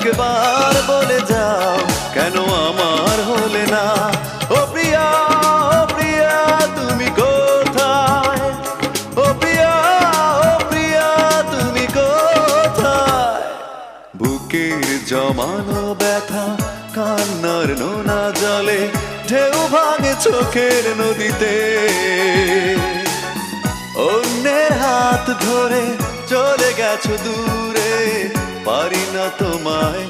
একবার বলে যাও কেন আমার হলে না। ও প্রিয়া, ও প্রিয়া তুমি কোথায়? ও প্রিয়া, ও প্রিয়া তুমি কোথায়? বুকের জমানো ব্যথা কান্নার নোনা জলে ঢেউ ভাঙে চোখের নদীতে। অন্যের হাত ধরে চলে গেছো দূরে, পারি না তোমায়